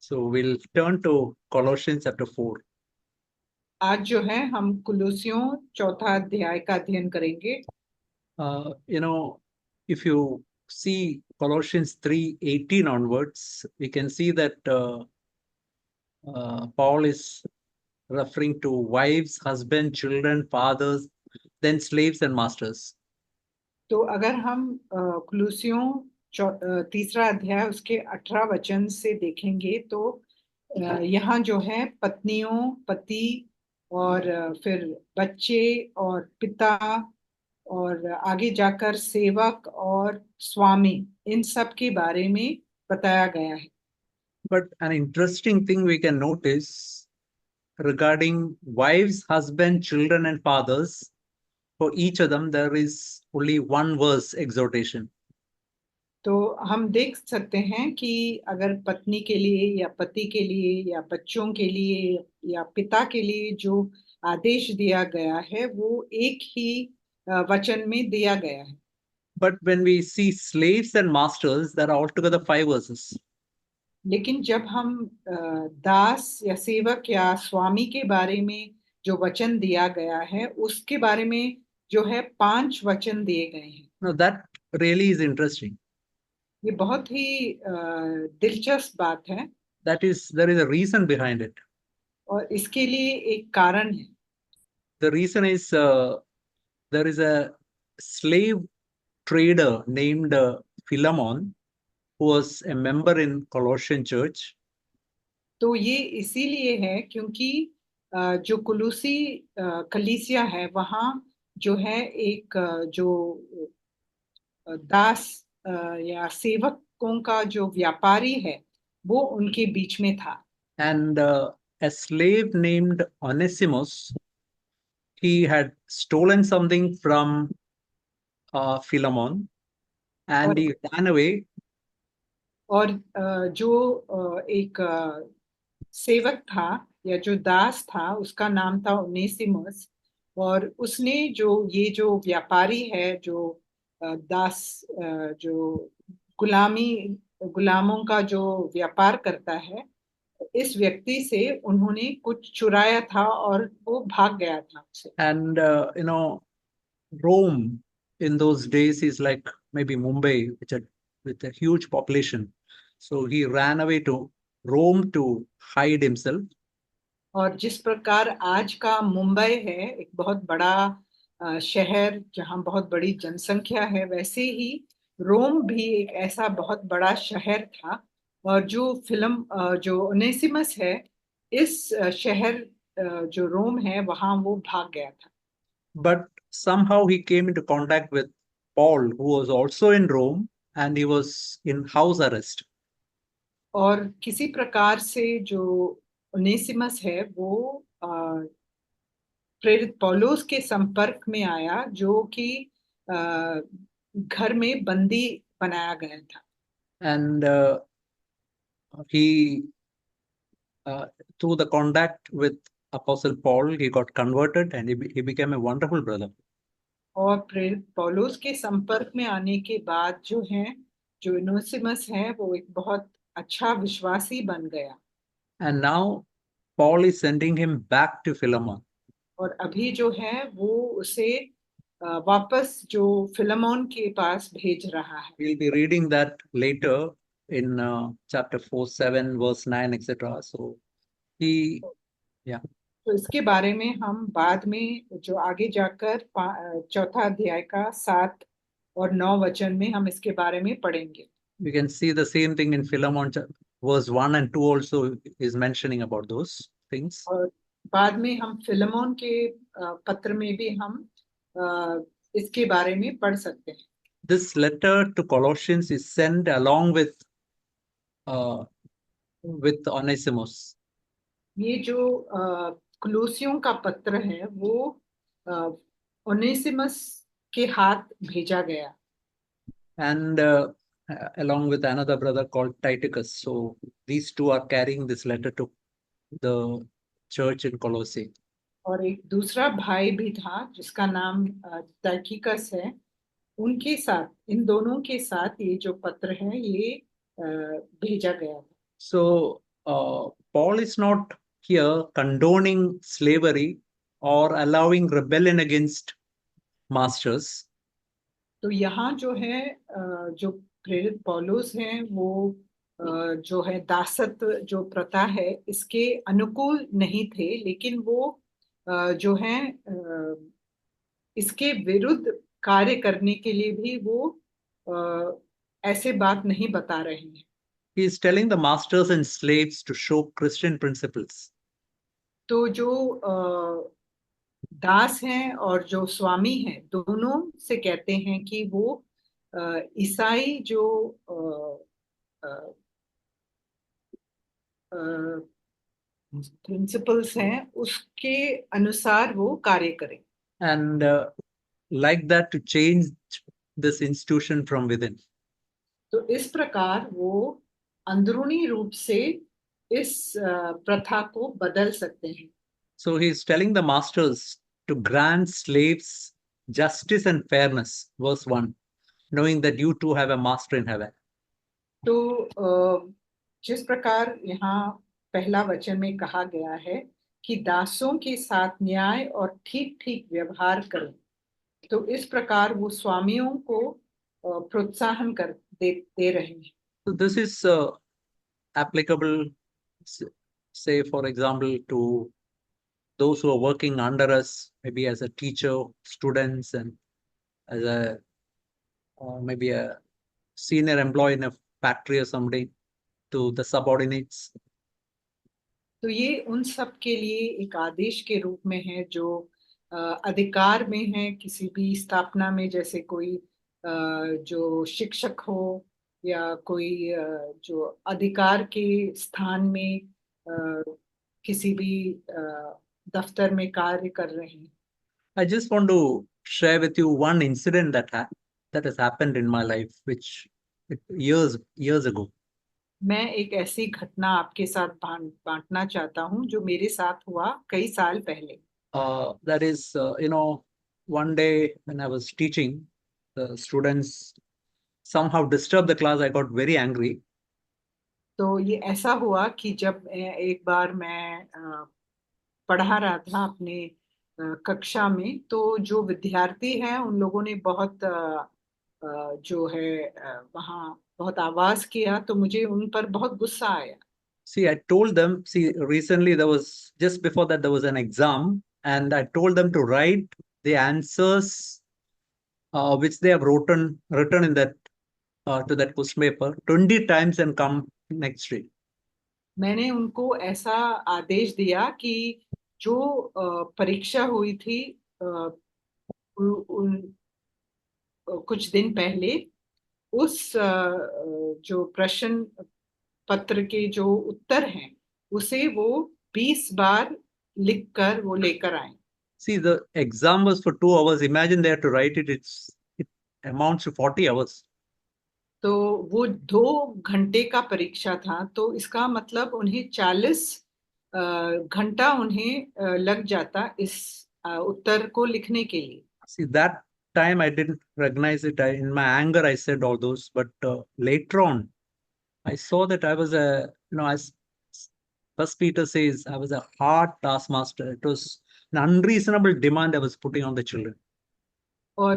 So we'll turn to Colossians chapter 4. आज जो है हम कुलुस्सियों चौथा अध्याय का अध्ययन करेंगे। If you see Colossians 3:18 onwards, we can see that Paul is referring to wives, husbands, children, fathers, then slaves and masters. तो अगर हम कुलुस्सियों तीसरा अध्याय उसके 18 वचन से देखेंगे तो यहाँ जो है पत्नियों, पति और फिर बच्चे और पिता और आगे जाकर सेवक और स्वामी, इन सब के बारे में बताया गया है। But an interesting thing we can notice regarding wives, husbands, children, and fathers, for each of them there is only one verse exhortation. तो हम देख सकते हैं कि अगर पत्नी के लिए या पति के लिए या बच्चों के लिए या पिता के लिए जो आदेश दिया गया है वो एक ही वचन में दिया गया है। But when we see slaves and masters, there are altogether 5 verses. लेकिन जब हम दास या सेवक या स्वामी के बारे में जो वचन दिया गया है उसके बारे में जो है 5 वचन दिए गए हैं। Now that really is interesting. ये बहुत ही दिलचस्प बात है There is a reason behind it. और इसके लिए एक कारण है। The reason is there is a slave trader named Philemon who was a member in Colossian church. तो ये इसीलिए है क्योंकि जो कुलूसी कलीसिया है वहाँ जो है एक जो दास या सेवकों का जो व्यापारी है वो उनके बीच में था। And a slave named Onesimus, he had stolen something from Philemon and और he ran away. और जो एक सेवक था या जो दास था उसका नाम था ओनेसिमस, और उसने जो व्यापारी है जो दास जो गुलामों का जो व्यापार करता है, इस व्यक्ति से उन्होंने कुछ चुराया था और वो भाग गया था उससे। And Rome in those days is like maybe Mumbai, with a huge population. So he ran away to Rome to hide himself. और जिस प्रकार आज का मुंबई है एक बहुत बड़ा शहर जहाँ बहुत बड़ी जनसंख्या है, वैसे ही रोम भी एक ऐसा बहुत बड़ा शहर था। और जो ओनेसिमस है इस शहर जो रोम है वहाँ वो भाग गया था। But somehow he came into contact with Paul, who was also in Rome, and he was in house arrest. और किसी प्रकार से जो ओनेसिमस है वो प्रेरित पौलुस के संपर्क में आया जो कि घर में बंदी बनाया गया था। And he, through the contact with Apostle Paul, he got converted and he became a wonderful brother. और प्रेरित पौलुस के संपर्क में आने के बाद जो ओनेसिमस है वो एक बहुत अच्छा विश्वासी बन गया। And now Paul is sending him back to Philemon. और अभी जो है वो उसे वापस जो फिलेमोन के पास भेज रहा है। We'll be reading that later in chapter 4, 7, verse 9, etc. So he, yeah. तो इसके बारे में हम बाद में जो आगे जाकर चौथा अध्याय का 7 और 9 वचन में हम इसके बारे में पढ़ेंगे। We can see the same thing in Philemon, verse 1 and 2 also is mentioning about those things. और बाद में हम फिलेमोन के पत्र में भी हम इसके बारे में पढ़ सकते हैं। This letter to Colossians is sent along with Onesimus. ये जो कुलुस्सियों का पत्र है वो ओनेसिमस के हाथ भेजा गया And along with another brother called Tychicus. So these two are carrying this letter to the church in Colossae. और एक दूसरा भाई भी था जिसका नाम टाइकिकस है। उनके साथ, इन दोनों के साथ ये जो पत्र है ये भेजा गया था। So Paul is not here condoning slavery or allowing rebellion against masters. तो यहाँ जो है जो प्रेरित पौलुस हैं वो जो है दासत्व जो प्रथा है इसके अनुकूल नहीं थे, लेकिन वो जो है इसके विरुद्ध कार्य करने के लिए भी वो ऐसे बात नहीं बता रहे हैं। He is telling the masters and slaves to show Christian principles. तो जो दास हैं और जो स्वामी हैं दोनों से कहते हैं कि वो ईसाई जो प्रिंसिपल्स हैं उसके अनुसार वो कार्य करें। And like that, to change this institution from within. तो इस प्रकार वो अंदरूनी रूप से इस प्रथा को बदल सकते हैं। So he is telling the masters to grant slaves justice and fairness, verse 1, knowing that you too have a master in heaven. तो जिस प्रकार यहाँ पहला वचन में कहा गया है कि दासों के साथ न्याय और ठीक ठीक व्यवहार करें, तो इस प्रकार वो स्वामियों को प्रोत्साहन दे रहे हैं। So this is applicable, say for example, to those who are working under us, maybe as a teacher, students, and as a maybe a senior employee in a factory or somebody, to the subordinates. तो ये उन सब के लिए एक आदेश के रूप में है जो अधिकार में है किसी भी स्थापना में, जैसे कोई जो शिक्षक हो या कोई जो अधिकार के स्थान में किसी भी दफ्तर में कार्य कर रहे हैं। I just want to share with you one incident that has happened in my life, which years ago. मैं एक ऐसी घटना आपके साथ बांटना चाहता हूँ जो मेरे साथ हुआ कई साल पहले। That is, one day when I was teaching, the students somehow disturbed the class. I got very angry. तो ये ऐसा हुआ कि जब एक बार मैं पढ़ा रहा था अपने कक्षा में, तो जो विद्यार्थी हैं उन लोगों ने बहुत जो है वहाँ बहुत आवाज किया, तो मुझे उन पर बहुत गुस्सा आया। See, I told them, recently just before that, there was an exam, and I told them to write the answers which they have written in that to that question paper 20 times and come next week. मैंने उनको ऐसा आदेश दिया कि जो परीक्षा हुई थी कुछ दिन पहले, उस जो प्रश्न पत्र के जो उत्तर हैं उसे वो 20 बार लिखकर वो लेकर आए। See, the exam was for 2 hours. Imagine they have to write it. It amounts to 40 hours. तो वो 2 घंटे का परीक्षा था, तो इसका मतलब उन्हें 40 घंटा उन्हें लग जाता इस उत्तर को लिखने के लिए। See, that time I didn't recognize it. In my anger, I said all those. But later on, I saw that I was as First Peter says, I was a hard taskmaster. It was an unreasonable demand I was putting on the children. और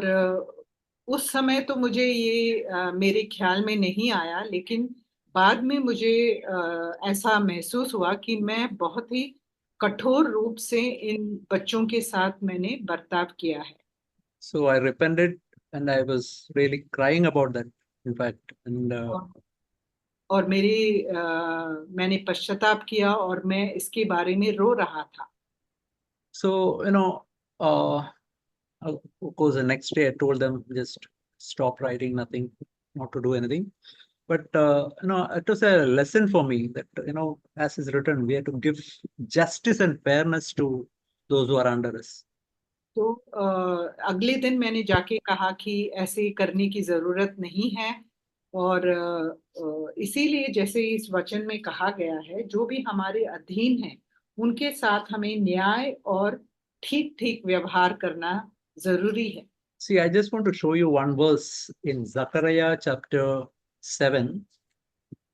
उस समय तो मुझे ये मेरे ख्याल में नहीं आया, लेकिन बाद में मुझे ऐसा महसूस हुआ कि मैं बहुत ही कठोर रूप से इन बच्चों के साथ मैंने बर्ताव किया है। So I repented and I was really crying about that, in fact. And और मैंने पश्चाताप किया और मैं इसके बारे में रो रहा था। so, of course, the next day I told them just stop writing, nothing, not to do anything. But it was a lesson for me that as is written, we have to give justice and fairness to those who are under us. तो अगले दिन मैंने जाके कहा कि ऐसे करने की जरूरत नहीं है, और इसीलिए जैसे इस वचन में कहा गया है, जो भी हमारे अधीन हैं उनके साथ हमें न्याय और ठीक ठीक व्यवहार करना जरूरी है। See, I just want to show you one verse in Zechariah chapter 7.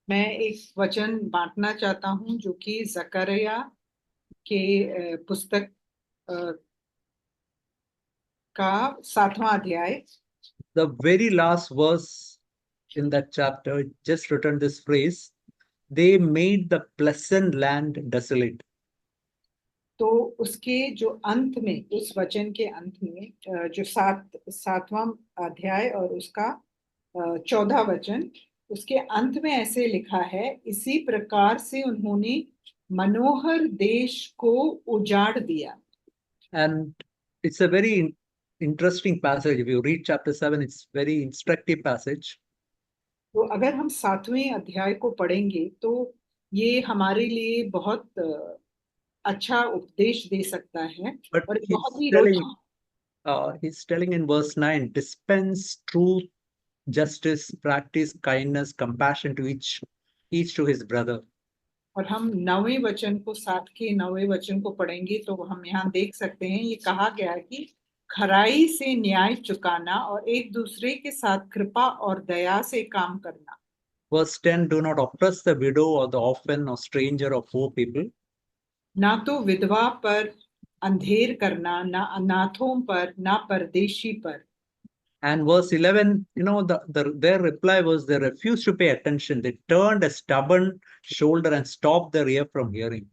मैं एक वचन बांटना चाहता हूं जो कि जकरिया के पुस्तक अ, का 7वां अध्याय, The very last verse in that chapter just written this phrase, they made the pleasant land desolate. तो उसके जो अंत में, उस वचन के अंत में जो 7वां अध्याय और उसका 14 वचन, उसके अंत में ऐसे लिखा है, इसी प्रकार से उन्होंने मनोहर देश को उजाड़ दिया। And it's a very interesting passage. If you read chapter 7, it's very instructive passage. तो अगर हम 7वें अध्याय को पढ़ेंगे तो ये हमारे लिए बहुत अच्छा उपदेश दे सकता है But और बहुत ही telling, रोचक। he's telling in verse 9, dispense truth, justice, practice kindness, compassion to each to his brother. और हम 9वें वचन को, 7 के 9वें वचन को पढ़ेंगे तो हम यहाँ देख सकते हैं, ये कहा गया है कि खराई से न्याय चुकाना और एक दूसरे के साथ कृपा और दया से काम करना। Verse 10, do not oppress the widow or the orphan or stranger or poor people. ना तो विधवा पर अंधेर करना, ना अनाथों पर, ना परदेशी पर। And verse 11, their reply was they refused to pay attention. They turned a stubborn shoulder and stopped their ear from hearing.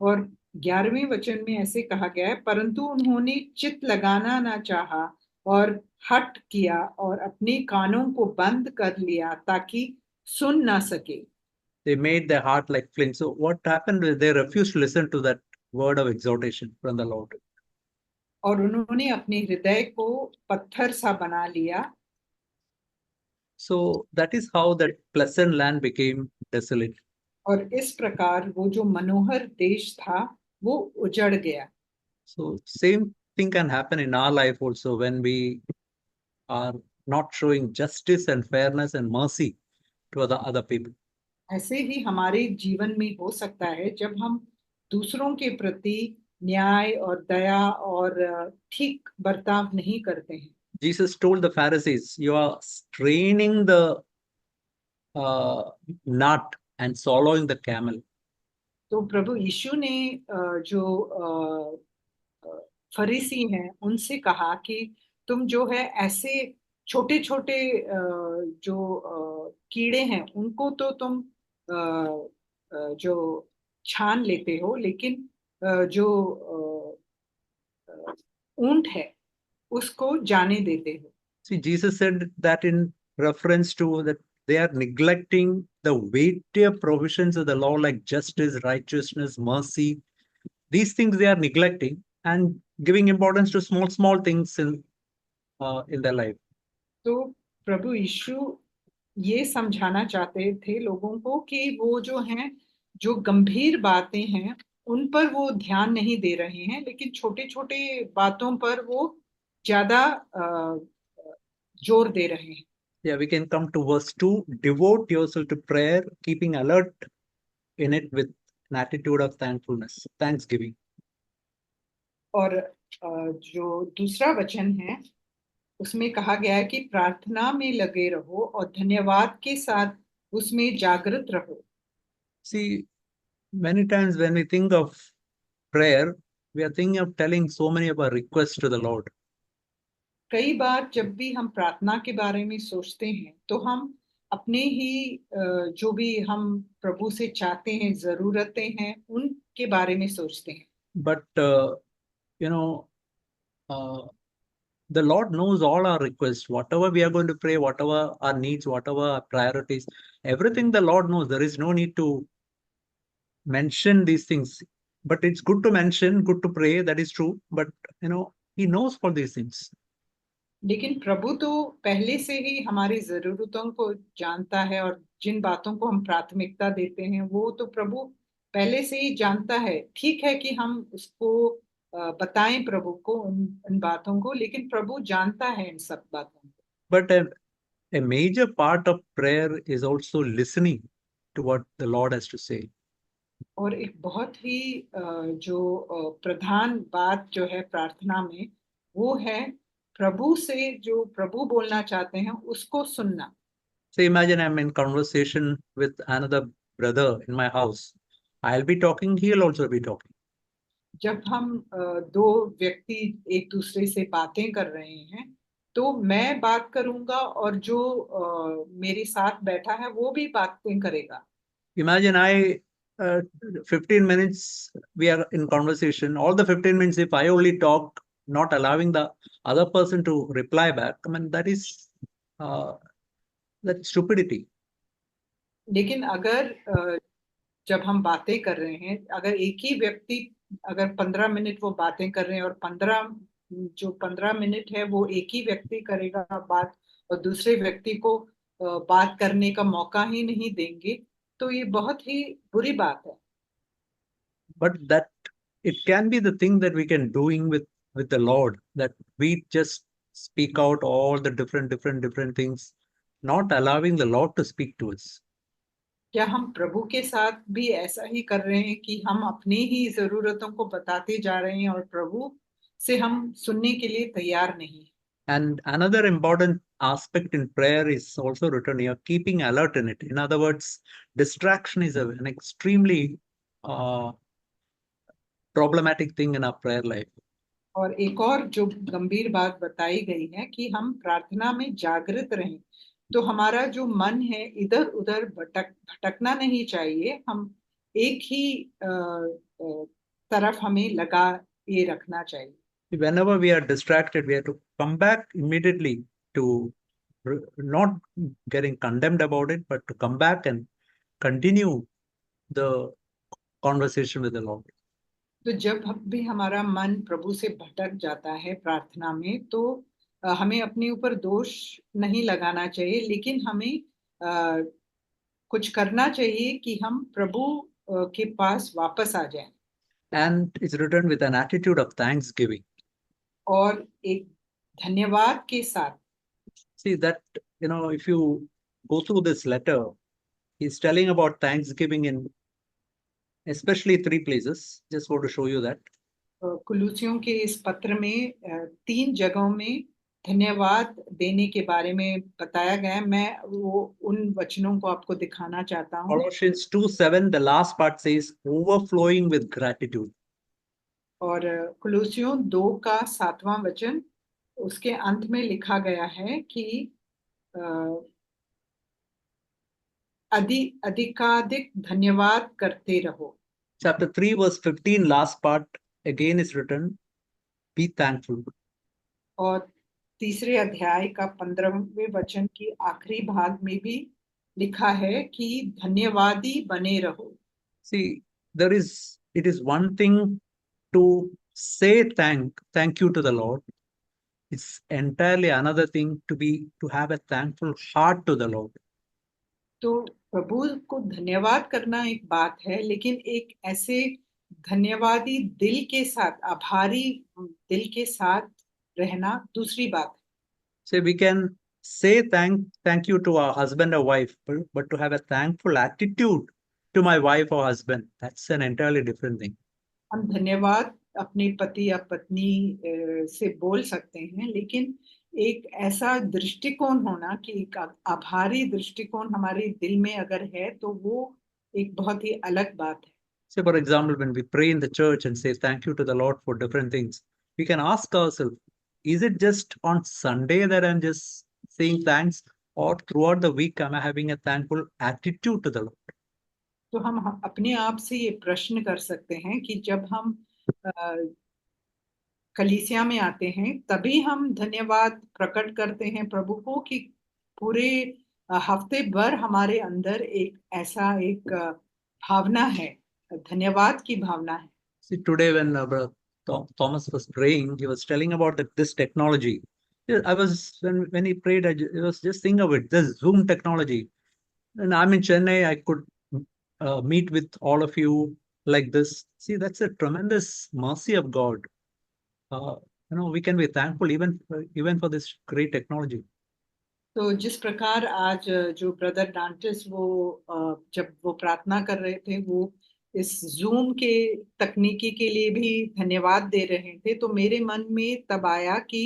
और 11वें वचन में ऐसे कहा गया है, परंतु उन्होंने चित लगाना ना चाहा और हट किया और अपने कानों को बंद कर लिया ताकि सुन ना सके। They made their heart like flint. So what happened was they refused to listen to that word of exhortation from the Lord. और उन्होंने अपने हृदय को पत्थर सा बना लिया। So that is how that pleasant land became desolate. और इस प्रकार वो जो मनोहर देश था वो उजड़ गया। So same thing can happen in our life also when we are not showing justice and fairness and mercy to other people. ऐसे ही हमारे जीवन में हो सकता है जब हम दूसरों के प्रति न्याय और दया और ठीक बर्ताव नहीं करते हैं। Jesus told the Pharisees, you are straining the nut and swallowing the camel. तो प्रभु यीशु ने जो फरीसी हैं उनसे कहा कि तुम जो है ऐसे छोटे छोटे जो कीड़े हैं उनको तो तुम जो छान लेते हो, लेकिन जो ऊंट है उसको जाने देते हो। See, Jesus said that in reference to that they are neglecting the weightier provisions of the law like justice, righteousness, mercy. These things they are neglecting and giving importance to small things in their life. तो प्रभु यीशु ये समझाना चाहते थे लोगों को कि वो जो हैं, जो गंभीर बातें हैं उन पर वो ध्यान नहीं दे रहे हैं, लेकिन छोटे छोटे बातों पर वो ज्यादा जोर दे रहे हैं। Yeah, we can come to verse 2. Devote yourself to prayer, keeping alert in it with an attitude of thankfulness, thanksgiving. और जो दूसरा वचन है उसमें कहा गया है कि प्रार्थना में लगे रहो और धन्यवाद के साथ उसमें जागृत रहो। See, many times when we think of prayer, we are thinking of telling so many of our requests to the Lord. कई बार जब भी हम प्रार्थना के बारे में सोचते हैं तो हम अपने ही जो भी हम प्रभु से चाहते हैं, जरूरतें हैं, उनके बारे में सोचते हैं। But, you know, uh, the Lord knows all our requests, whatever we are going to pray, whatever our needs, whatever our priorities, everything the Lord knows. There is no need to mention these things. But it's good to mention, good to pray, that is true. But, He knows all these things. लेकिन प्रभु तो पहले से ही हमारी जरूरतों को जानता है और जिन बातों को हम प्राथमिकता देते हैं वो तो प्रभु पहले से ही जानता है। ठीक है कि हम उसको बताएं प्रभु को उन बातों को, लेकिन प्रभु जानता है इन सब बातों को। But a major part of prayer is also listening to what the Lord has to say. और एक बहुत ही जो प्रधान बात जो है प्रार्थना में वो है प्रभु से जो प्रभु बोलना चाहते हैं उसको सुनना। So imagine I'm in conversation with another brother in my house. I'll be talking, he'll also be talking. जब हम दो व्यक्ति एक दूसरे से बातें कर रहे हैं तो मैं बात करूंगा और जो मेरे साथ बैठा है वो भी बातें करेगा. Imagine 15 minutes we are in conversation. All the 15 minutes, if I only talk, not allowing the other person to reply back, I mean, uh, that's stupidity. लेकिन अगर जब हम बातें कर रहे हैं, अगर एक ही व्यक्ति अगर 15 मिनट वो बातें कर रहे हैं और 15 मिनट है वो एक ही व्यक्ति करेगा बात और दूसरे व्यक्ति को बात करने का मौका ही नहीं देंगे तो ये बहुत ही बुरी बात है. But that it can be the thing that we can doing with the Lord, that we just speak out all the different things, not allowing the Lord to speak to us. क्या हम प्रभु के साथ भी ऐसा ही कर रहे हैं कि हम अपनी ही जरूरतों को बताते जा रहे हैं और प्रभु से हम सुनने के लिए तैयार नहीं. And another important aspect in prayer is also written here, keeping alert in it. In other words, distraction is an extremely problematic thing in our prayer life. और एक और जो गंभीर बात बताई गई है कि हम प्रार्थना में जागृत रहें तो हमारा जो मन है इधर उधर भटकना नहीं चाहिए. हम एक ही तरफ हमें लगा ये रखना चाहिए. Whenever we are distracted, we have to come back immediately to not getting condemned about it, but to come back and continue the conversation with the Lord. तो जब भी हमारा मन प्रभु से भटक जाता है प्रार्थना में तो हमें अपने ऊपर दोष नहीं लगाना चाहिए लेकिन हमें कुछ करना चाहिए कि हम प्रभु के पास वापस आ जाएं. And it's written with an attitude of thanksgiving. और एक धन्यवाद के साथ. See that, if you go through this letter, he's telling about thanksgiving in especially 3 places. Just want to show you that. कुलूसियों के इस पत्र में 3 जगहों में धन्यवाद देने के बारे में बताया गया है. मैं वो उन वचनों को आपको दिखाना चाहता हूँ. Colossians 2:7, the last part says overflowing with gratitude. और कुलूसियों 2 का 7वां वचन उसके अंत में लिखा गया है कि अधिकाधिक धन्यवाद करते रहो. Chapter 3 verse 15, last part again is written, be thankful. और तीसरे अध्याय का 15वें वचन की आखिरी भाग में भी लिखा है कि धन्यवादी बने रहो. See, it is one thing to say thank you to the Lord. It's entirely another thing to have a thankful heart to the Lord. तो प्रभु को धन्यवाद करना एक बात है लेकिन एक ऐसे धन्यवादी दिल के साथ आभारी दिल के साथ रहना दूसरी बात है. So we can say thank you to our husband or wife, but to have a thankful attitude to my wife or husband, that's an entirely different thing. हम धन्यवाद अपने पति या पत्नी से बोल सकते हैं लेकिन एक ऐसा दृष्टिकोण होना कि एक आभारी दृष्टिकोण हमारे दिल में अगर है तो वो एक बहुत ही अलग बात है. Say, for example, when we pray in the church and say thank you to the Lord for different things, we can ask ourselves, is it just on Sunday that I'm just saying thanks, or throughout the week am I having a thankful attitude to the Lord? तो हम अपने आप से ये प्रश्न कर सकते हैं कि जब हम कलीसिया में आते हैं तभी हम धन्यवाद प्रकट करते हैं प्रभु को कि पूरे हफ्ते भर हमारे अंदर एक ऐसा एक भावना है, धन्यवाद की भावना है. See, today when Brother Thomas was praying, he was telling about this technology. I was when he prayed, I was just thinking of it, this Zoom technology. And I'm in Chennai, I could meet with all of you like this. See, that's a tremendous mercy of God. We can be thankful even for this great technology. तो जिस प्रकार आज जो brother डांटिस वो जब वो प्रार्थना कर रहे थे वो इस जूम के तकनीकी के लिए भी धन्यवाद दे रहे थे तो मेरे मन में तब आया कि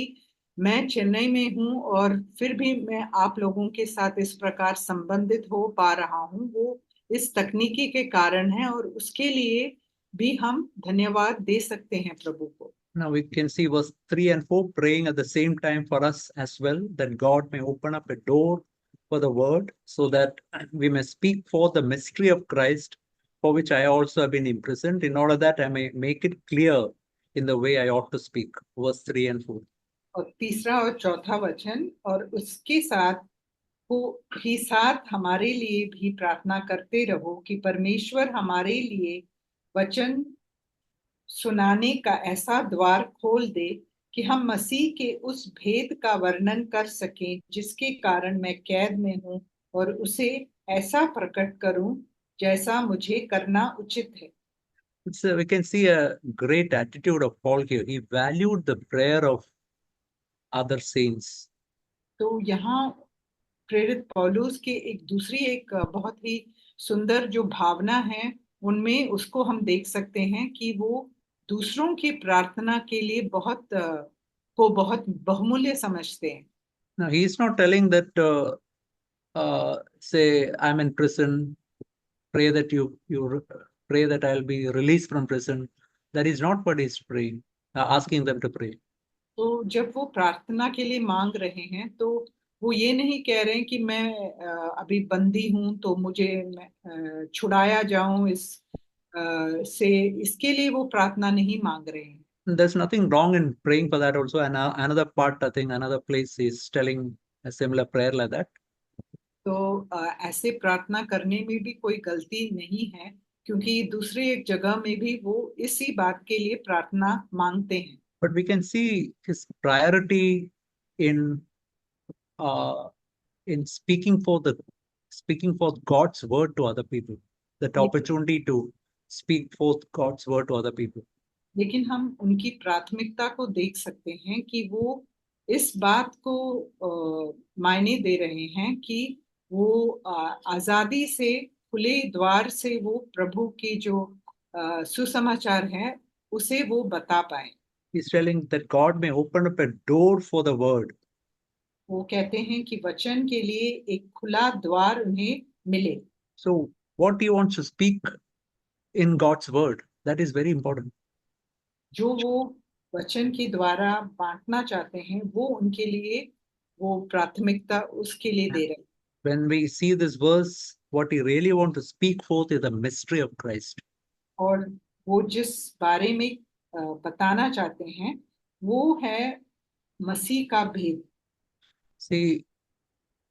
मैं चेन्नई में हूँ और फिर भी मैं आप लोगों के साथ इस प्रकार संबंधित हो पा रहा हूँ, वो इस तकनीकी के कारण है और उसके लिए भी हम धन्यवाद दे सकते हैं प्रभु को। Now we can see verse 3 and 4 praying at the same time for us as well, that God may open up a door for the word so that we may speak forth the mystery of Christ, for which I also have been imprisoned, in order that I may make it clear in the way I ought to speak. Verse 3 and 4. और तीसरा और चौथा वचन, और उसके साथ को ही साथ हमारे लिए भी प्रार्थना करते रहो कि परमेश्वर हमारे लिए वचन सुनाने का ऐसा द्वार खोल दे कि हम मसीह के उस भेद का वर्णन कर सकें जिसके कारण मैं कैद में हूं, और उसे ऐसा प्रकट करूं जैसा मुझे करना उचित है। We can see a great attitude of Paul here. He valued the prayer of other saints. तो यहाँ प्रेरित पौलुस के एक बहुत ही सुंदर जो भावना है उनमें उसको हम देख सकते हैं कि वो दूसरों की प्रार्थना के लिए बहुत बहुमूल्य समझते हैं। Now, he is not telling that, say, I'm in prison, pray that pray that I'll be released from prison. That is not what he's praying, asking them to pray. तो जब वो प्रार्थना के लिए मांग रहे हैं तो वो ये नहीं कह रहे हैं कि मैं अभी बंदी हूं तो मुझे छुड़ाया जाऊं से इसके लिए वो प्रार्थना नहीं मांग रहे हैं। There's nothing wrong in praying for that also. And another part, I think, another place is telling a similar prayer like that. तो ऐसे प्रार्थना करने में भी कोई गलती नहीं है, क्योंकि दूसरे एक जगह में भी वो इसी बात के लिए प्रार्थना मांगते हैं। But we can see his priority in uh, in speaking forth God's word to other people. That opportunity to speak forth God's word to other people. लेकिन हम उनकी प्राथमिकता को देख सकते हैं कि वो इस बात को मायने दे रहे हैं कि वो आजादी से खुले द्वार से वो प्रभु की जो सुसमाचार है उसे वो बता पाए। He's telling that God may open up a door for the word. वो कहते हैं कि वचन के लिए एक खुला द्वार उन्हें मिले। So what he wants to speak in God's word, that is very important. जो वो वचन के द्वारा बांटना चाहते हैं वो उनके लिए वो प्राथमिकता उसके लिए दे रहे हैं। When we see this verse, what he really wants to speak forth is the mystery of Christ. और वो जिस बारे में बताना चाहते हैं वो है मसीह का भेद। See,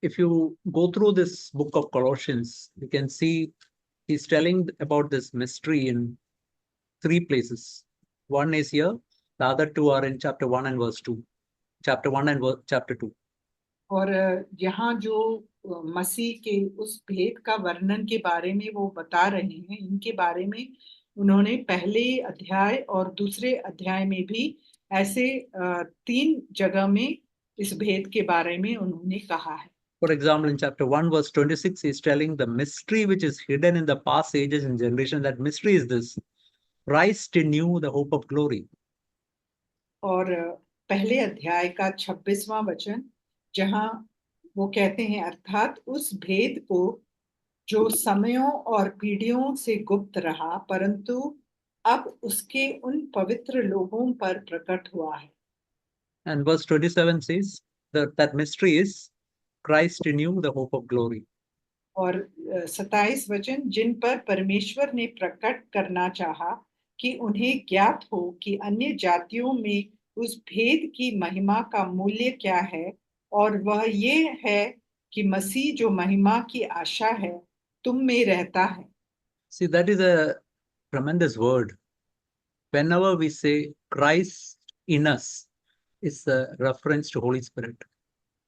if you go through this book of Colossians, you can see he's telling about this mystery in 3 places. One is here, the other 2 are in chapter 1 and verse 2. Chapter 1 and chapter 2. और यहाँ जो मसीह के उस भेद का वर्णन के बारे में वो बता रहे हैं, इनके बारे में उन्होंने पहले अध्याय और दूसरे अध्याय में भी ऐसे 3 जगह में इस भेद के बारे में उन्होंने कहा है। For example, in chapter 1, verse 26, he's telling the mystery which is hidden in the past ages and generations. That mystery is this: Christ in you, the hope of glory. और पहले अध्याय का 26वां वचन, जहां वो कहते हैं अर्थात उस भेद को जो समयों और पीढ़ियों से गुप्त रहा, परंतु अब उसके उन पवित्र लोगों पर प्रकट हुआ है। And verse 27 says that mystery is Christ in you, the hope of glory. और 27 वचन, जिन पर परमेश्वर ने प्रकट करना चाहा कि उन्हें ज्ञात हो कि अन्य जातियों में उस भेद की महिमा का मूल्य क्या है, और वह ये है कि मसीह जो महिमा की आशा है तुम में रहता है। See, that is a tremendous word. Whenever we say Christ in us, it's a reference to Holy Spirit.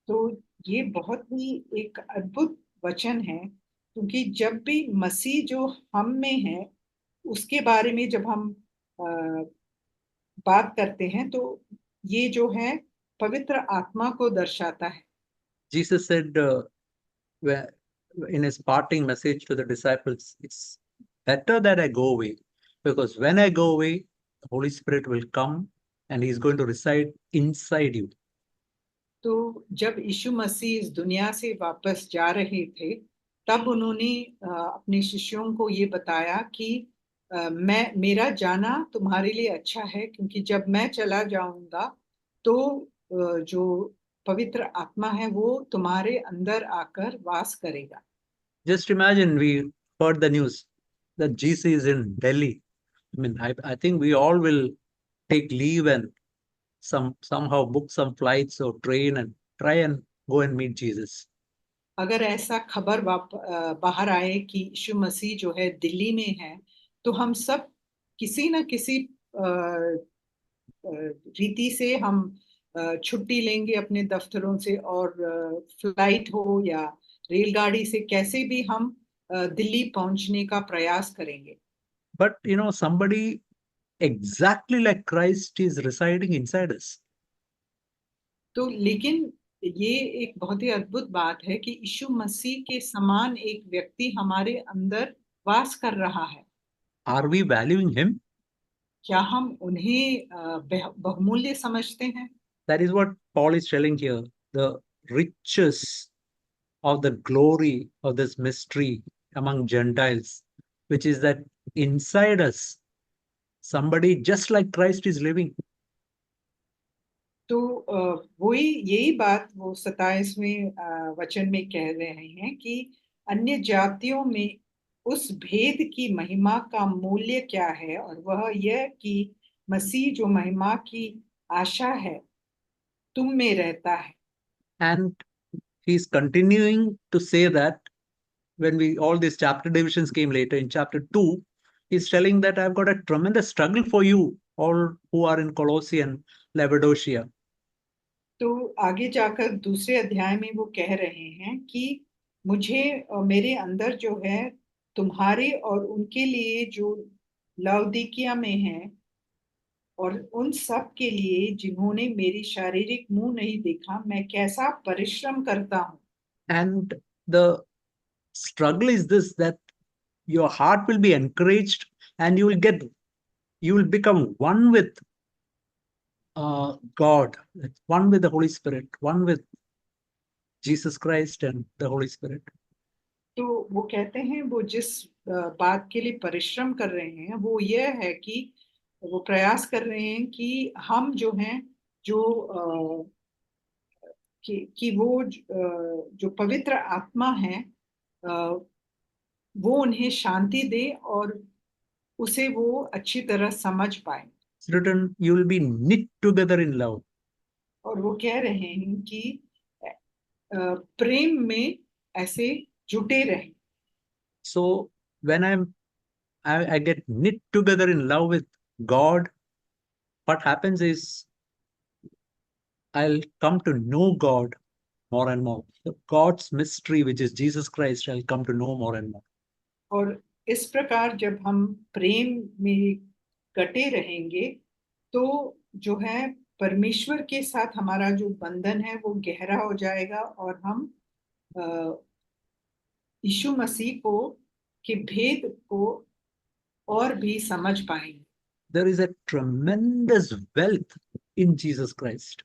तो ये बहुत ही एक अद्भुत वचन है, क्योंकि जब भी मसीह जो हम में है उसके बारे में जब हम बात करते हैं तो ये जो है पवित्र आत्मा को दर्शाता है। Jesus said in his parting message to the disciples, it's better that I go away, because when I go away, the Holy Spirit will come and he's going to reside inside you. तो जब यीशु मसीह इस दुनिया से वापस जा रहे थे, तब उन्होंने अपने शिष्यों को ये बताया कि मेरा जाना तुम्हारे लिए अच्छा है, क्योंकि जब मैं चला जाऊंगा तो जो पवित्र आत्मा है वो तुम्हारे अंदर आकर वास करेगा। Just imagine we heard the news that Jesus is in Delhi. I mean, I think we all will take leave and somehow book some flights or train and try and go and meet Jesus. अगर ऐसा खबर बाहर आए कि यीशु मसीह जो है दिल्ली में है, तो हम सब किसी न किसी रीति से हम छुट्टी लेंगे अपने दफ्तरों से, और फ्लाइट हो या रेलगाड़ी से कैसे भी हम दिल्ली पहुंचने का प्रयास करेंगे। But somebody exactly like Christ is residing inside us. तो लेकिन ये एक बहुत ही अद्भुत बात है कि यीशु मसीह के समान एक व्यक्ति हमारे अंदर वास कर रहा है। Are we valuing him? क्या हम उन्हें बहुमूल्य समझते हैं? That is what Paul is telling here. The riches of the glory of this mystery among Gentiles, which is that inside us, somebody just like Christ is living. तो वही यही बात वो 27वें वचन में कह रहे हैं कि अन्य जातियों में उस भेद की महिमा का मूल्य क्या है, और वह यह कि मसीह जो महिमा की आशा है तुम में रहता है। And he's continuing to say that when all these chapter divisions came later in chapter 2, he's telling that I've got a tremendous struggle for you, all who are in Colossae and Laodicea. तो आगे जाकर दूसरे अध्याय में वो कह रहे हैं कि मुझे मेरे अंदर जो है तुम्हारे और उनके लिए जो लाउदीकिया में है, और उन सब के लिए जिन्होंने मेरी शारीरिक मुंह नहीं देखा, मैं कैसा परिश्रम करता हूँ। And the struggle is this, that your heart will be encouraged and you will become one with God, one with the Holy Spirit, one with Jesus Christ and the Holy Spirit. तो वो कहते हैं वो जिस बात के लिए परिश्रम कर रहे हैं वो यह है कि वो प्रयास कर रहे हैं कि हम जो हैं जो कि वो जो पवित्र आत्मा है वो उन्हें शांति दे और उसे वो अच्छी तरह समझ पाए। It's written, you will be knit together in love. और वो कह रहे हैं कि प्रेम में ऐसे जुटे रहें। So when I get knit together in love with God, what happens is I'll come to know God more and more. God's mystery, which is Jesus Christ, I'll come to know more and more. और इस प्रकार जब हम प्रेम में कटे रहेंगे तो जो है परमेश्वर के साथ हमारा जो बंधन है वो गहरा हो जाएगा, और हम यीशु मसीह को के भेद को और भी समझ पाएंगे। There is a tremendous wealth in Jesus Christ.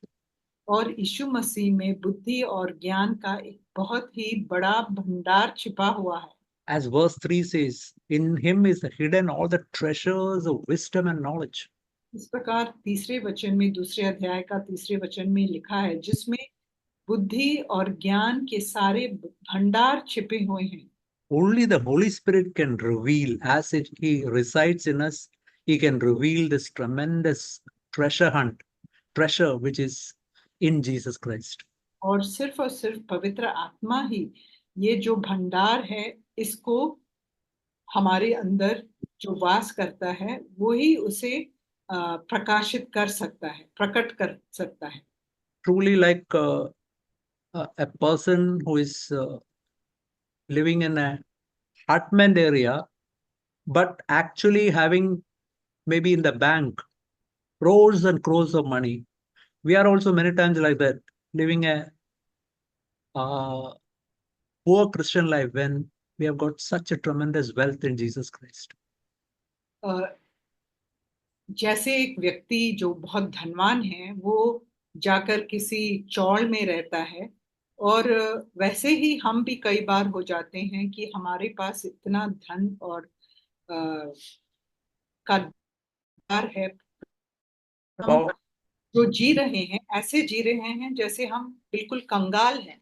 और यीशु मसीह में बुद्धि और ज्ञान का एक बहुत ही बड़ा भंडार छिपा हुआ है। As verse 3 says, in him is hidden all the treasures of wisdom and knowledge. इस प्रकार तीसरे वचन में, दूसरे अध्याय का तीसरे वचन में लिखा है, जिसमें बुद्धि और ज्ञान के सारे भंडार छिपे हुए हैं। Only the Holy Spirit can reveal, as he resides in us, he can reveal this tremendous treasure which is in Jesus Christ. और सिर्फ पवित्र आत्मा ही ये जो भंडार है इसको हमारे अंदर जो वास करता है वो ही उसे प्रकाशित कर सकता है, प्रकट कर सकता है। Truly, like a person who is living in a hutment area, but actually having maybe in the bank crores and crores of money. We are also many times like that, living a poor Christian life when we have got such a tremendous wealth in Jesus Christ. जैसे एक व्यक्ति जो बहुत धनवान है वो जाकर किसी चौड़ में रहता है। और वैसे ही हम भी कई बार हो जाते हैं कि हमारे पास इतना धन और का डर है, हम Paul, जो जी रहे हैं ऐसे जी रहे हैं जैसे हम बिल्कुल कंगाल हैं।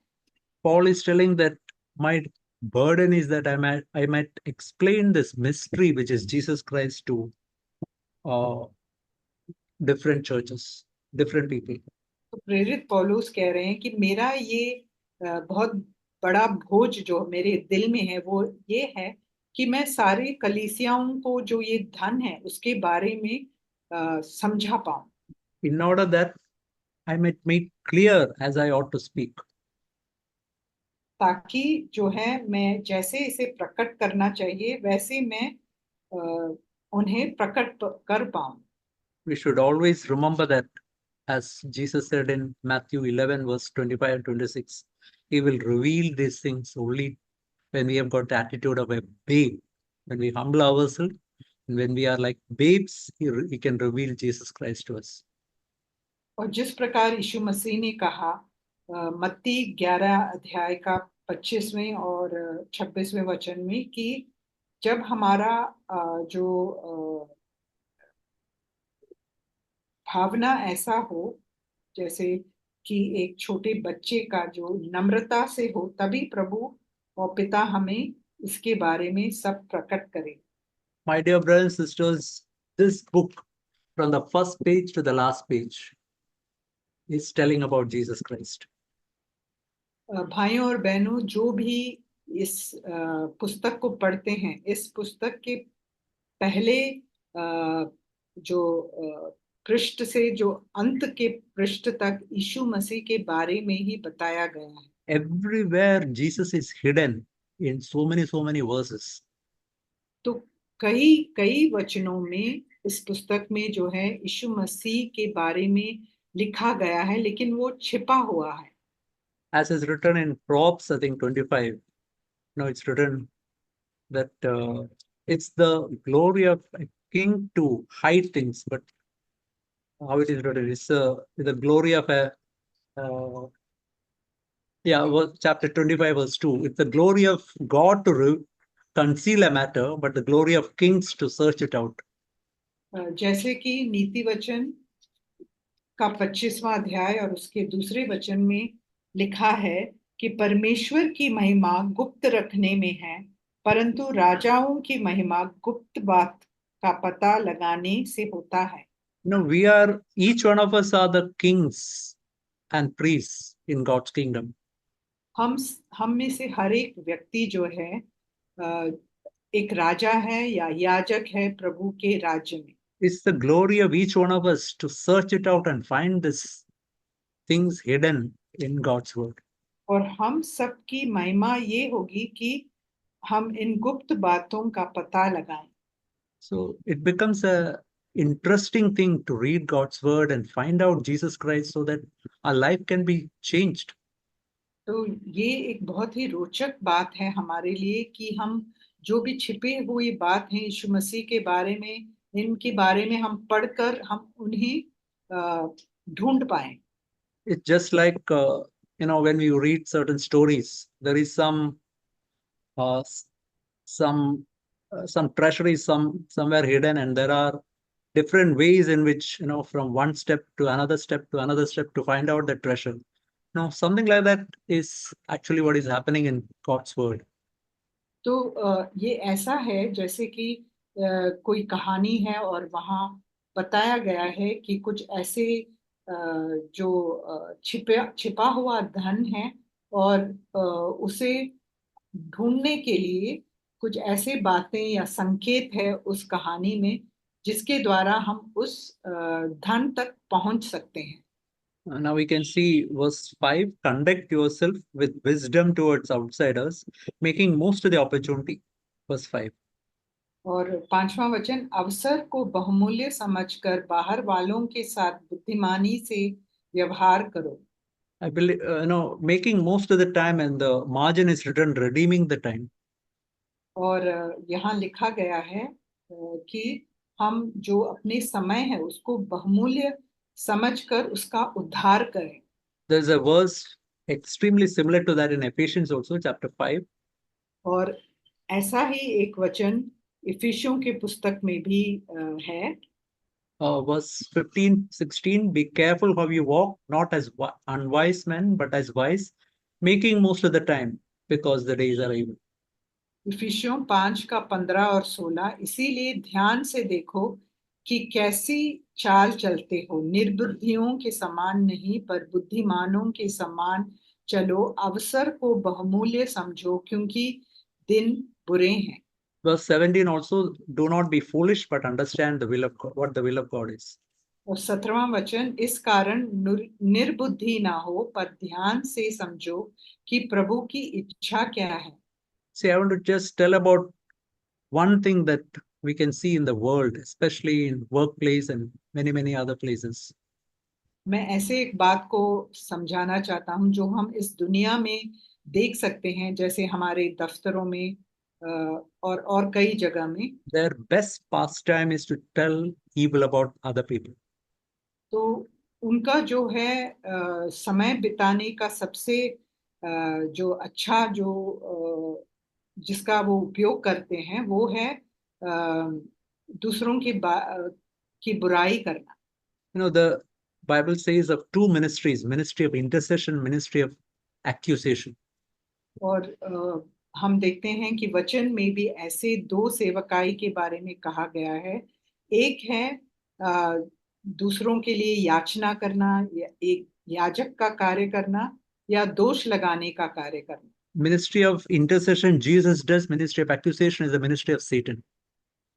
Paul is telling that my burden is that I might explain this mystery which is Jesus Christ to uh, different churches, different people. तो प्रेरित पौलुस कह रहे हैं कि मेरा ये बहुत बड़ा बोझ जो मेरे दिल में है वो ये है कि मैं सारे कलीसियाओं को जो ये धन है उसके बारे में समझा पाऊं, In order that I might make clear as I ought to speak. ताकि जो है मैं जैसे इसे प्रकट करना चाहिए वैसे मैं उन्हें प्रकट कर पाऊं। We should always remember that, as Jesus said in Matthew 11, verse 25 and 26, He will reveal these things only when we have got the attitude of a babe. When we humble ourselves, and when we are like babes, He can reveal Jesus Christ to us. और जिस प्रकार यीशु मसीह ने कहा मत्ती 11 अध्याय का 25वें और 26वें वचन में कि जब हमारा जो भावना ऐसा हो जैसे कि एक छोटे बच्चे का जो नम्रता से हो तभी प्रभु और पिता हमें इसके बारे में सब प्रकट करे। My dear brothers and sisters, this book, from the first page to the last page, is telling about Jesus Christ. भाइयों और बहनों जो भी इस पुस्तक को पढ़ते हैं इस पुस्तक के पहले जो पृष्ठ से जो अंत के पृष्ठ तक यीशु मसीह के बारे में ही बताया गया है। Everywhere Jesus is hidden in so many verses. तो कई कई वचनों में इस पुस्तक में जो है यीशु मसीह के बारे में लिखा गया है लेकिन वो छिपा हुआ है। As is written in Proverbs, I think 25. No, it's written that it's the glory of a king to hide things, but how it is written, it's the glory of a uh, chapter 25, verse 2. It's the glory of God to conceal a matter, but the glory of kings to search it out. जैसे कि नीति वचन का 25वां अध्याय और उसके दूसरे वचन में लिखा है कि परमेश्वर की महिमा गुप्त रखने में है परंतु राजाओं की महिमा गुप्त बात का पता लगाने से होता है। Each one of us are the kings and priests in God's kingdom. हम में से हर एक व्यक्ति जो है एक राजा है या याजक है प्रभु के राज्य में। It's the glory of each one of us to search it out and find these things hidden in God's word. और हम सबकी महिमा ये होगी कि हम इन गुप्त बातों का पता लगाएं। So it becomes a interesting thing to read God's word and find out Jesus Christ so that our life can be changed. तो ये एक बहुत ही रोचक बात है हमारे लिए कि हम जो भी छिपे हुई बात है यीशु मसीह के बारे में इनके बारे में हम पढ़कर हम उन्हें ढूंढ पाएं। It's just like when we read certain stories, there is uh, some some treasure is somewhere hidden, and there are different ways in which from one step to another step to another step to find out the treasure. No, something like that is actually what is happening in God's word. तो ये ऐसा है जैसे कि कोई कहानी है और वहाँ बताया गया है कि कुछ ऐसे जो छिपा हुआ धन है और उसे ढूंढने के लिए कुछ ऐसे बातें या संकेत है उस कहानी में जिसके द्वारा हम उस धन तक पहुंच सकते हैं। Now we can see verse 5, conduct yourself with wisdom towards outsiders, making most of the opportunity. Verse 5. और 5वां वचन अवसर को बहुमूल्य समझकर बाहर वालों के साथ बुद्धिमानी से व्यवहार करो। I believe, making most of the time, and the margin is written, redeeming the time. और यहाँ लिखा गया है कि हम जो अपने समय है उसको बहुमूल्य समझकर उसका उद्धार करें। There's a verse extremely similar to that in Ephesians also, chapter 5. और ऐसा ही एक वचन इफिसियों के पुस्तक में भी है। Verse 15, 16, be careful how you walk, not as unwise men, but as wise, making most of the time, because the days are evil. इफिसियों 5 का 15 और 16, इसीलिए ध्यान से देखो कि कैसी चाल चलते हो, निर्बुद्धियों के समान नहीं पर बुद्धिमानों के समान चलो, अवसर को बहुमूल्य समझो क्योंकि दिन बुरे हैं। Verse 17 also, do not be foolish, but understand the will of God, what the will of God is. और 17वां वचन, इस कारण निर्बुद्धि ना हो पर ध्यान से समझो कि प्रभु की इच्छा क्या है। See, I want to just tell about one thing that we can see in the world, especially in workplace and many, many other places. मैं ऐसे एक बात को समझाना चाहता हूं जो हम इस दुनिया में देख सकते हैं, जैसे हमारे दफ्तरों में और कई जगह में। Their best pastime is to tell evil about other people. तो उनका जो है समय बिताने का सबसे जो अच्छा जिसका वो उपयोग करते हैं वो है दूसरों की बुराई करना। You know, the Bible says of two ministries, ministry of intercession, ministry of accusation. और हम देखते हैं कि वचन में भी ऐसे दो सेवकाई के बारे में कहा गया है। एक है दूसरों के लिए याचना करना, या एक याजक का कार्य करना या दोष लगाने का कार्य करना। Ministry of intercession Jesus does, ministry of accusation is the ministry of Satan.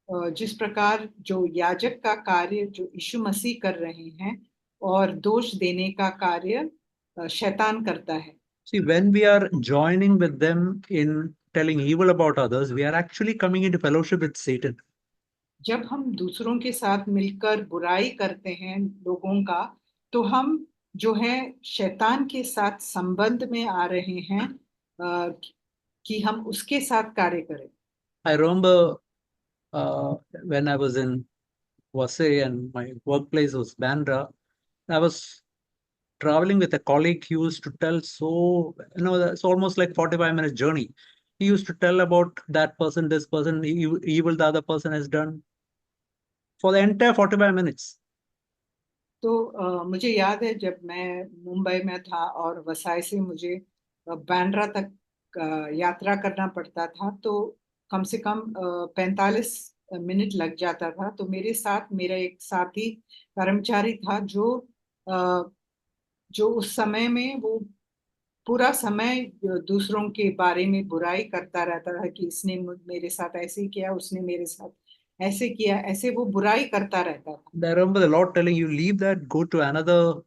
जिस प्रकार जो याजक का कार्य जो यीशु मसीह कर रहे हैं और दोष देने का कार्य शैतान करता है। See, when we are joining with them in telling evil about others, we are actually coming into fellowship with Satan. जब हम दूसरों के साथ मिलकर बुराई करते हैं लोगों का, तो हम जो है शैतान के साथ संबंध में आ रहे हैं कि हम उसके साथ कार्य करें। I remember when I was in Vasai and my workplace was Bandra, I was traveling with a colleague. He used to tell it's almost like 45-minute journey. He used to tell about that person, this person, evil the other person has done for the entire 45 minutes. तो मुझे याद है जब मैं मुंबई में था और वसाई से मुझे बांद्रा तक यात्रा करना पड़ता था, तो कम से कम 45 मिनट लग जाता था। तो मेरे साथ मेरा एक साथी कर्मचारी था जो उस समय में वो पूरा समय दूसरों के बारे में बुराई करता रहता था कि इसने मेरे साथ ऐसे किया, उसने मेरे साथ ऐसे किया, ऐसे वो बुराई करता रहता था। I remember the Lord telling you, leave that, go to another,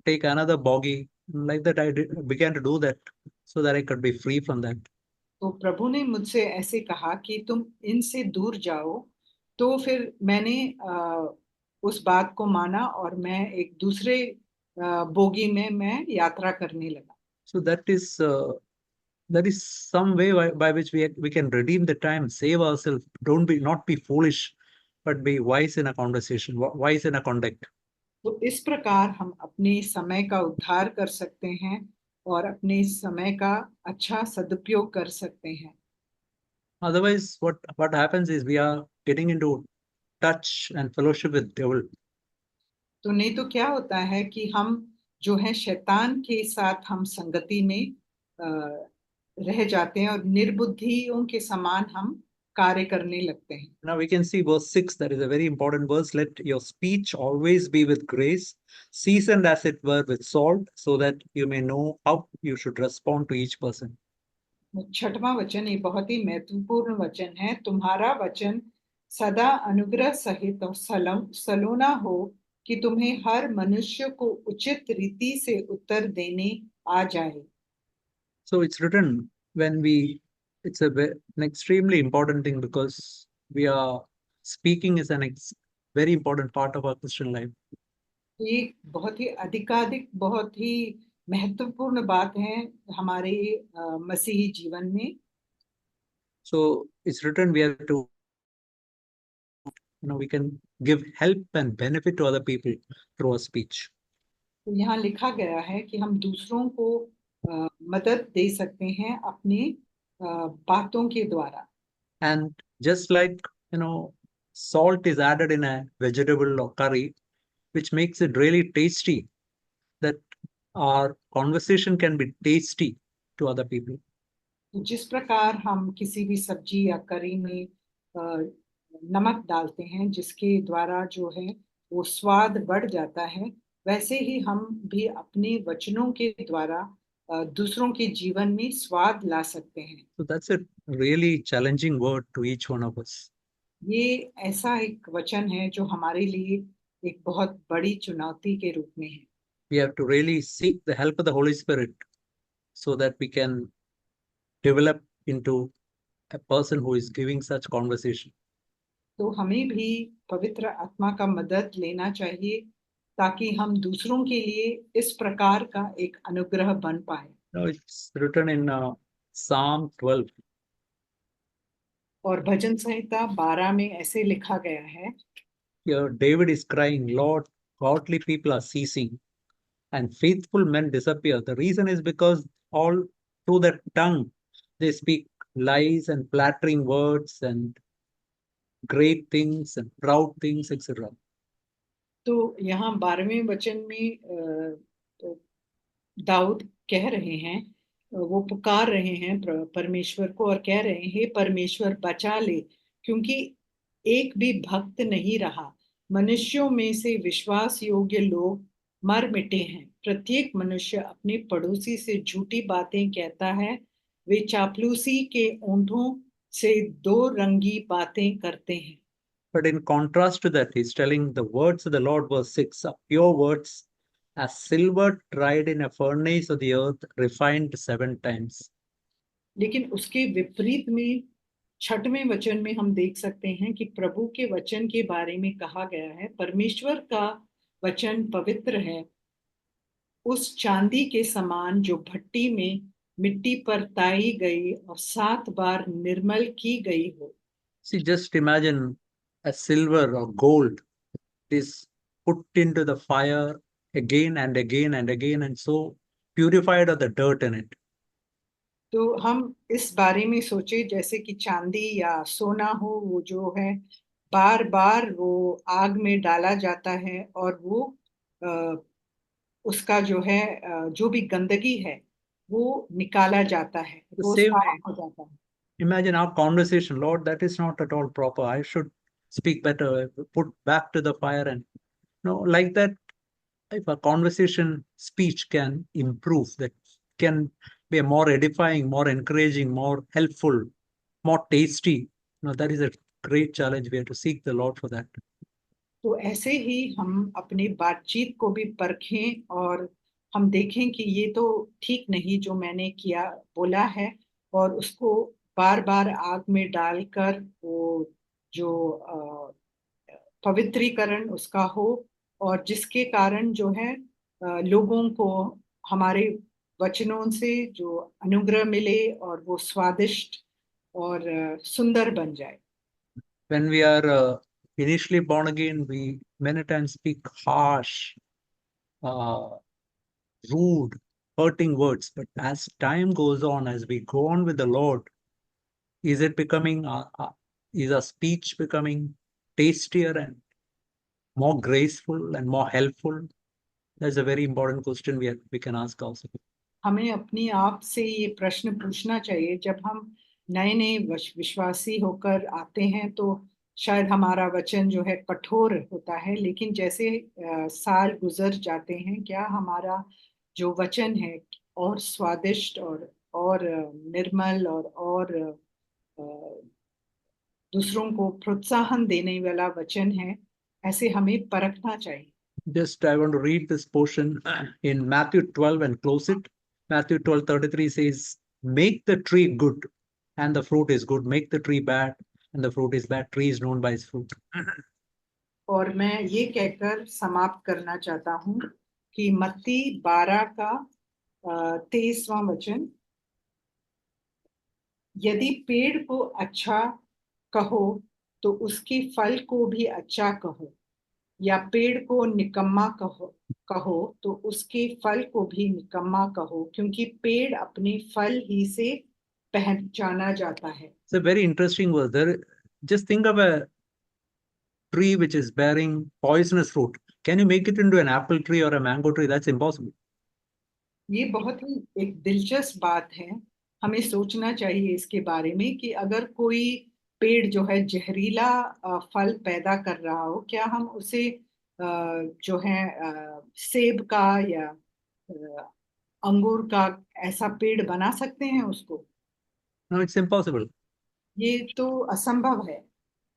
take another bogey. Like that, began to do that so that I could be free from that. तो प्रभु ने मुझसे ऐसे कहा कि तुम इनसे दूर जाओ। तो फिर मैंने उस बात को माना और मैं एक दूसरे बोगी में मैं यात्रा करने लगा। So that is some way by which we can redeem the time, save ourselves. Not be foolish, but be wise in a conversation, wise in a conduct. तो इस प्रकार हम अपने समय का उद्धार कर सकते हैं और अपने समय का अच्छा सदुपयोग कर सकते हैं। Otherwise, what happens is we are getting into touch and fellowship with devil. तो नहीं तो क्या होता है कि हम जो है शैतान के साथ हम संगति में रह जाते हैं और निर्बुद्धियों के समान हम कार्य करने लगते हैं। Now we can see verse 6, that is a very important verse. Let your speech always be with grace, seasoned as it were with salt, so that you may know how you should respond to each person. 6वां वचन, ये बहुत ही महत्वपूर्ण वचन है। तुम्हारा वचन सदा अनुग्रह सहित और सलोना हो कि तुम्हें हर मनुष्य को उचित रीति से उत्तर देने आ जाए। So it's written it's an extremely important thing because we are speaking is very important part of our Christian life. ये बहुत ही अधिकाधिक बहुत ही महत्वपूर्ण बात है हमारे मसीही जीवन में। So it's written we have to we can give help and benefit to other people through our speech. तो यहाँ लिखा गया है कि हम दूसरों को मदद दे सकते हैं अपने बातों के द्वारा। And just like, salt is added in a vegetable or curry, which makes it really tasty, that our conversation can be tasty to other people. तो जिस प्रकार हम किसी भी सब्जी या करी में नमक डालते हैं जिसके द्वारा जो है वो स्वाद बढ़ जाता है, वैसे ही हम भी अपने वचनों के द्वारा दूसरों के जीवन में स्वाद ला सकते हैं। So that's a really challenging word to each one of us. ये ऐसा एक वचन है जो हमारे लिए एक बहुत बड़ी चुनौती के रूप में है। We have to really seek the help of the Holy Spirit so that we can develop into a person who is giving such conversation. तो हमें भी पवित्र आत्मा का मदद लेना चाहिए ताकि हम दूसरों के लिए इस प्रकार का एक अनुग्रह बन पाए। Now it's written in Psalm 12. और भजन संहिता 12 में ऐसे लिखा गया है, Here David is crying, Lord, godly people are ceasing and faithful men disappear. The reason is because all through their tongue they speak lies and flattering words and great things and proud things, etc. तो यहाँ 12वें वचन में दाऊद कह रहे हैं, वो पुकार रहे हैं परमेश्वर को और कह रहे हैं, हे परमेश्वर बचा ले, क्योंकि एक भी भक्त नहीं रहा। मनुष्यों में से विश्वास योग्य लोग मर मिटे हैं। प्रत्येक मनुष्य अपने पड़ोसी से झूठी बातें कहता है। वे चापलूसी के ओंठों से दो रंगी बातें करते हैं। But in contrast to that, he's telling the words of the Lord, verse 6, are pure words, as silver tried in a furnace of the earth, refined 7 times. लेकिन उसके विपरीत में 6वें वचन में हम देख सकते हैं कि प्रभु के वचन के बारे में कहा गया है, परमेश्वर का वचन पवित्र है, उस चांदी के समान जो भट्टी में मिट्टी पर ताई गई और 7 बार निर्मल की गई हो। See, just imagine a silver or gold is put into the fire again and again and again, and so purified of the dirt in it. तो हम इस बारे में सोचे जैसे कि चांदी या सोना हो, वो जो है बार बार वो आग में डाला जाता है और वो उसका जो है जो भी गंदगी है वो निकाला जाता है, The वो same साफ way, हो जाता है। imagine our conversation, Lord, that is not at all proper. I should speak better, put back to the fire, and like that. If a conversation speech can improve, that can be a more edifying, more encouraging, more helpful, more tasty, that is a great challenge. We have to seek the Lord for that. तो ऐसे ही हम अपनी बातचीत को भी परखें और हम देखें कि ये तो ठीक नहीं जो मैंने किया बोला है, और उसको बार बार आग में डालकर वो जो पवित्रीकरण उसका हो, और जिसके कारण जो है लोगों को हमारे वचनों से जो अनुग्रह मिले और वो स्वादिष्ट और सुंदर बन जाए। When we are initially born again, we many times speak harsh, rude, hurting words. But as time goes on, as we go on with the Lord, is it becoming, is our speech becoming tastier and more graceful and more helpful? That's a very important question we can ask also. हमें अपनी आप से ये प्रश्न पूछना चाहिए, जब हम नए नए विश्वासी होकर आते हैं तो शायद हमारा वचन जो है कठोर होता है, लेकिन जैसे साल गुजर जाते हैं, क्या हमारा जो वचन है और स्वादिष्ट और निर्मल और दूसरों को प्रोत्साहन देने वाला वचन है, ऐसे हमें परखना चाहिए। Just I want to read this portion in Matthew 12 and close it. Matthew 12:33 says, make the tree good and the fruit is good. Make the tree bad and the fruit is bad. Tree is known by its fruit. और मैं ये कहकर समाप्त करना चाहता हूँ कि मत्ती 12 का 23वां वचन, यदि पेड़ को अच्छा कहो तो उसके फल को भी अच्छा कहो, या पेड़ को निकम्मा कहो तो उसके फल को भी निकम्मा कहो, क्योंकि पेड़ अपने फल ही से पहचाना जाता है। It's a very interesting verse. There, just think of a tree which is bearing poisonous fruit. Can you make it into an apple tree or a mango tree? That's impossible. ये बहुत ही एक दिलचस्प बात है, हमें सोचना चाहिए इसके बारे में कि अगर कोई पेड़ जो है जहरीला फल पैदा कर रहा हो, क्या हम उसे जो है सेब का या अ, अंगूर का ऐसा पेड़ बना सकते हैं उसको? No, it's impossible. ये तो असंभव है।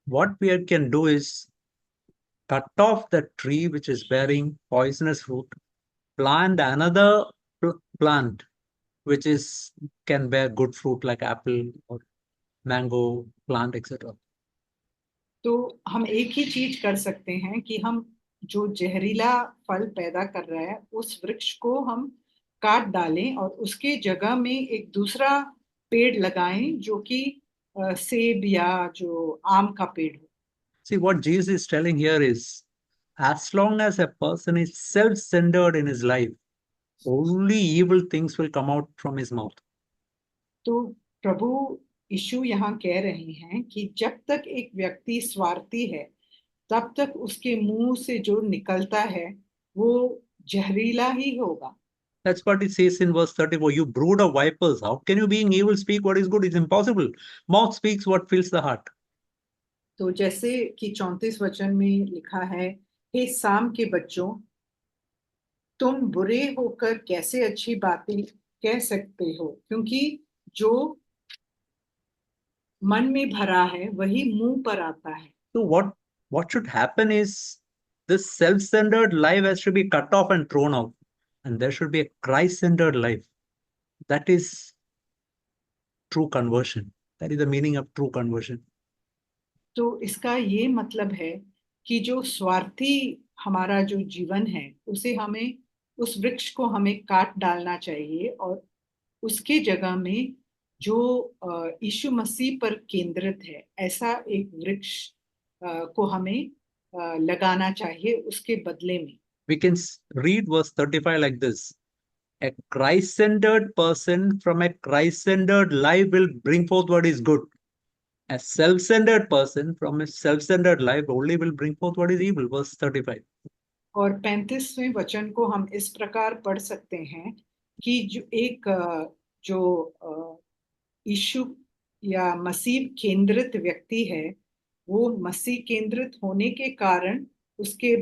What we can do is cut off the tree which is bearing poisonous fruit, plant another plant which is can bear good fruit like apple or mango plant, etc. तो हम एक ही चीज कर सकते हैं कि हम जो जहरीला फल पैदा कर रहा है उस वृक्ष को हम काट डालें और उसके जगह में एक दूसरा पेड़ लगाएं जो कि सेब या जो आम का पेड़ हो। See, what Jesus is telling here is as long as a person is self centered in his life, only evil things will come out from his mouth. तो प्रभु यीशु यहाँ कह रहे हैं कि जब तक एक व्यक्ति स्वार्थी है, तब तक उसके मुंह से जो निकलता है वो जहरीला ही होगा। That's what it says in verse 34. You brood of vipers, how can you being evil speak what is good? It's impossible. Mouth speaks what fills the heart. तो जैसे कि 34 वचन में लिखा है, हे साम के बच्चों, तुम बुरे होकर कैसे अच्छी बातें कह सकते हो, क्योंकि जो मन में भरा है वही मुंह पर आता है। So what should happen is this self-centered life has to be cut off and thrown out. And there should be a Christ-centered life. That is true conversion. That is the meaning of true conversion. तो इसका ये मतलब है कि जो स्वार्थी हमारा जो जीवन है उसे हमें उस वृक्ष को हमें काट डालना चाहिए और उसके जगह में जो यीशु मसीह पर केंद्रित है ऐसा एक वृक्ष को हमें लगाना चाहिए उसके बदले में। We can read verse 35 like this. A Christ-centered person from a Christ-centered life will bring forth what is good. A self-centered person from a self-centered life only will bring forth what is evil. Verse 35. और 35वें वचन को हम इस प्रकार पढ़ सकते हैं कि जो एक जो यीशु या मसीह केंद्रित व्यक्ति है, वो मसीह केंद्रित होने के कारण उसके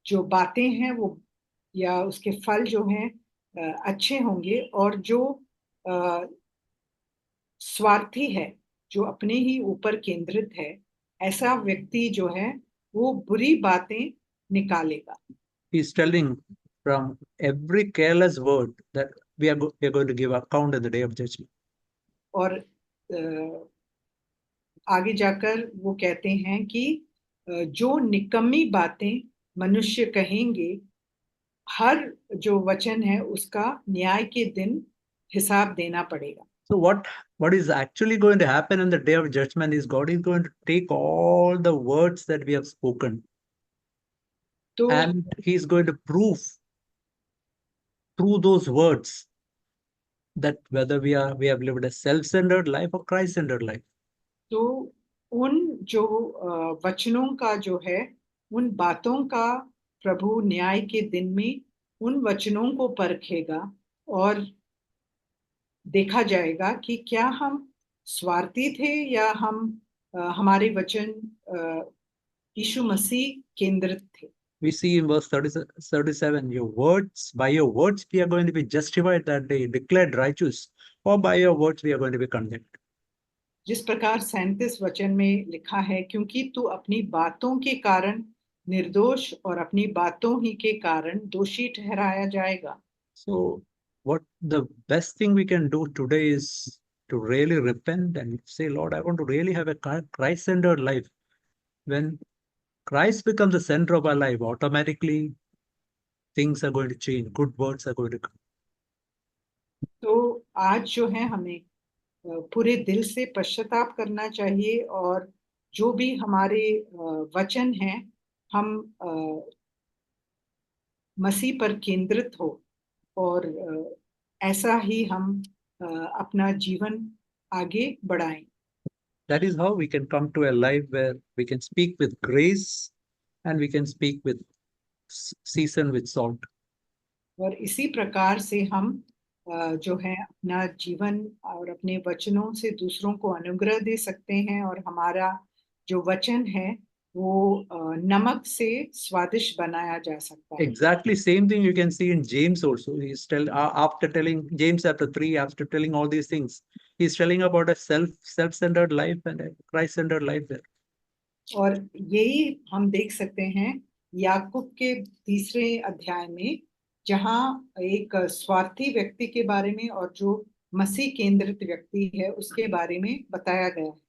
जो बातें हैं वो या उसके फल जो हैं अच्छे होंगे, और जो स्वार्थी है, जो अपने ही ऊपर केंद्रित है, ऐसा व्यक्ति जो है वो बुरी बातें निकालेगा। He's telling from every careless word that we are going to give account in the day of judgment. और आगे जाकर वो कहते हैं कि जो निकम्मी बातें मनुष्य कहेंगे, हर जो वचन है उसका न्याय के दिन हिसाब देना पड़ेगा। So what is actually going to happen in the day of judgment is God is going to take all the words that we have spoken तो and he's going to prove through those words that whether we have lived a self-centered life or Christ-centered life. तो उन जो वचनों का जो है, उन बातों का प्रभु न्याय के दिन में उन वचनों को परखेगा और देखा जाएगा कि क्या हम स्वार्थी थे या हम हमारे वचन यीशु मसीह केंद्रित थे। We see in verse 37, by your words we are going to be justified that day, declared righteous, or by your words we are going to be condemned. जिस प्रकार 37 वचन में लिखा है, क्योंकि तू अपनी बातों के कारण निर्दोष और अपनी बातों ही के कारण दोषी ठहराया जाएगा। So what the best thing we can do today is to really repent and say, Lord, I want to really have a Christ-centered life. When Christ becomes the center of our life, automatically things are going to change. Good words are going to come. तो आज जो है हमें पूरे दिल से पश्चाताप करना चाहिए और जो भी हमारे वचन हैं हम मसीह पर केंद्रित हो और ऐसा ही हम अपना जीवन आगे बढ़ाएं। That is how we can come to a life where we can speak with grace and we can speak with season with salt. और इसी प्रकार से हम जो है अपना जीवन और अपने वचनों से दूसरों को अनुग्रह दे सकते हैं और हमारा जो वचन है वो नमक से स्वादिष्ट बनाया जा सकता है। Exactly same thing you can see in James also. He's after telling James chapter 3, after telling all these things, he's telling about a self-centered life and a Christ-centered life there. और यही हम देख सकते हैं याकूब के 3 अध्याय में, जहां एक स्वार्थी व्यक्ति के बारे में और जो मसीह केंद्रित व्यक्ति है उसके बारे में बताया गया है।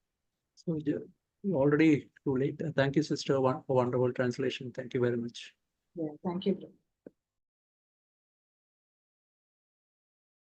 So already too late. Thank you, sister, for wonderful translation. Thank you very much. Thank you.